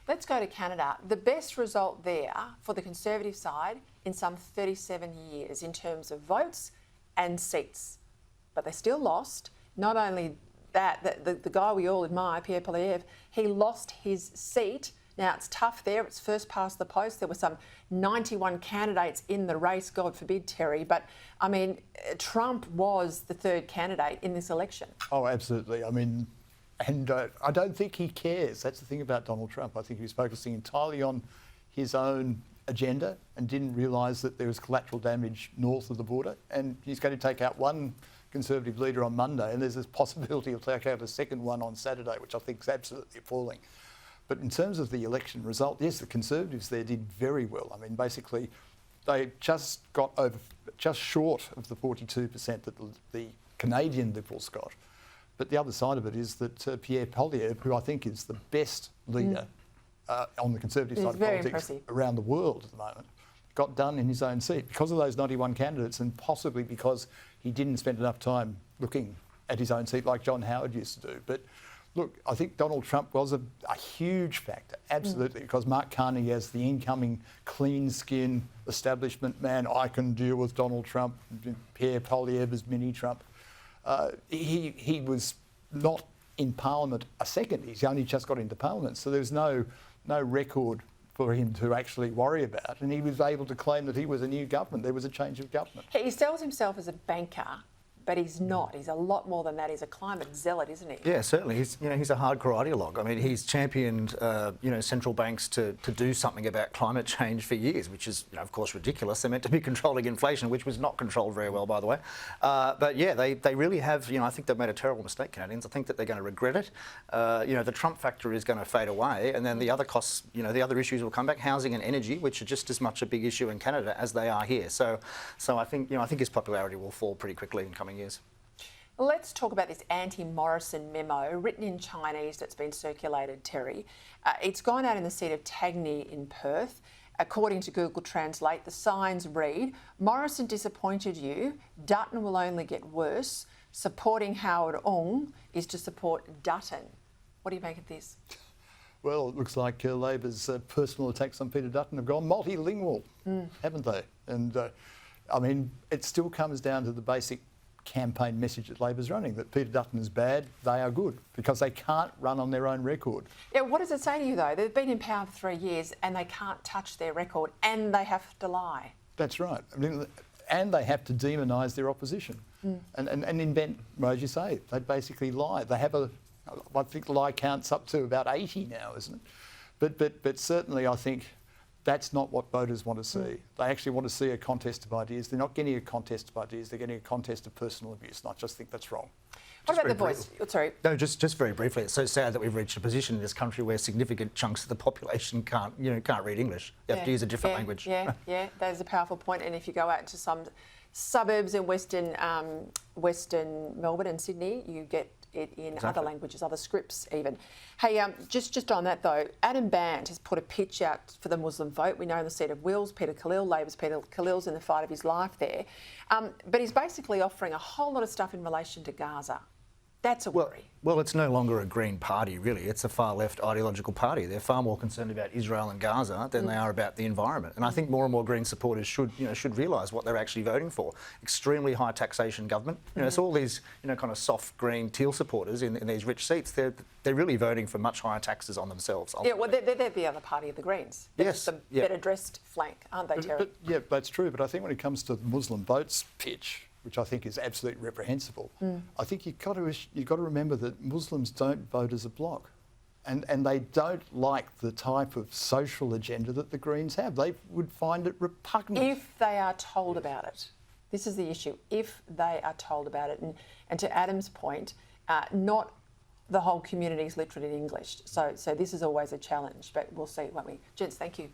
Let's go to Canada. The best result there for the Conservative side in some 37 years in terms of votes and seats. But they still lost. Not only that, the guy we all admire, Pierre Poilievre, he lost his seat. Now, it's tough there. It's first past the post. There were some 91 candidates in the race, God forbid, Terry. But, I mean, Trump was the third candidate in this election. Oh, absolutely. I mean, and I don't think he cares. That's the thing about Donald Trump. I think he was focusing entirely on his own agenda and didn't realise that there was collateral damage north of the border. And he's going to take out one Conservative leader on Monday, and there's a possibility he'll take out a second one on Saturday, which I think is absolutely appalling. But in terms of the election result, yes, the Conservatives there did very well. I mean, basically, they just got just short of the 42% that the Canadian Liberals got. But the other side of it is that Pierre Poilievre, who I think is the best leader on the Conservative side of politics around the world at the moment, got done in his own seat because of those 91 candidates and possibly because he didn't spend enough time looking at his own seat like John Howard used to do. But look, I think Donald Trump was a huge factor, absolutely, because Mark Carney, as the incoming clean-skin establishment man, I can deal with Donald Trump, Pierre Poilievre as mini-Trump. He was not in Parliament a second. He's only just got into Parliament, so there's no record for him to actually worry about. And he was able to claim that he was a new government. There was a change of government. He sells himself as a banker, but he's not. He's a lot more than that. He's a climate zealot, isn't he? Yeah, certainly. He's a hardcore ideologue. I mean, he's championed central banks to do something about climate change for years, which is of course ridiculous. They're meant to be controlling inflation, which was not controlled very well, by the way. But yeah, they really have. I think they've made a terrible mistake, Canadians. I think that they're going to regret it. The Trump factor is going to fade away, and then the other costs, the other issues will come back. Housing and energy, which are just as much a big issue in Canada as they are here. So I think his popularity will fall pretty quickly in coming years. Let's talk about this anti-Morrison memo written in Chinese that's been circulated, Terry. It's gone out in the seat of Tagny in Perth. According to Google Translate, the signs read, "Morrison disappointed you. Dutton will only get worse. Supporting Howard Ong is to support Dutton." What do you make of this? Well, it looks like Labor's personal attacks on Peter Dutton have gone multilingual, haven't they? And I mean, it still comes down to the basic campaign message that Labor's running, that Peter Dutton is bad, they are good, because they can't run on their own record. Yeah, what does it say to you, though? They've been in power for 3 years and they can't touch their record and they have to lie. That's right. I mean, and they have to demonise their opposition and invent, well, as you say, they basically lie. They have I think the lie counts up to about 80 now, isn't it? But certainly I think that's not what voters want to see. They actually want to see a contest of ideas. They're not getting a contest of ideas, they're getting a contest of personal abuse. And I just think that's wrong. What about the voice? Sorry. No, just very briefly. It's so sad that we've reached a position in this country where significant chunks of the population can't read English. You have to use a different language. Yeah, that is a powerful point. And if you go out to some suburbs in Western Melbourne and Sydney, you get it in other languages, other scripts even. Hey, just on that though, Adam Bandt has put a pitch out for the Muslim vote. We know in the seat of Wills, Peter Khalil, Labor's Peter Khalil's in the fight of his life there. But he's basically offering a whole lot of stuff in relation to Gaza. That's a worry. Well, it's no longer a Green Party, really. It's a far-left ideological party. They're far more concerned about Israel and Gaza than they are about the environment. And I think more and more Green supporters should realise what they're actually voting for. Extremely high taxation government. So all these, kind of soft green teal supporters in these rich seats, they're really voting for much higher taxes on themselves. Yeah, well, they're the other party of the Greens. They're just the better dressed flank, aren't they, Terry? Yeah, that's true. But I think when it comes to the Muslim votes pitch, which I think is absolutely reprehensible, I think you've got to remember that Muslims don't vote as a bloc. And they don't like the type of social agenda that the Greens have. They would find it repugnant. If they are told about it. This is the issue. If they are told about it. And to Adam's point, not the whole community is literate in English. So this is always a challenge, but we'll see, won't we? Gents, thank you.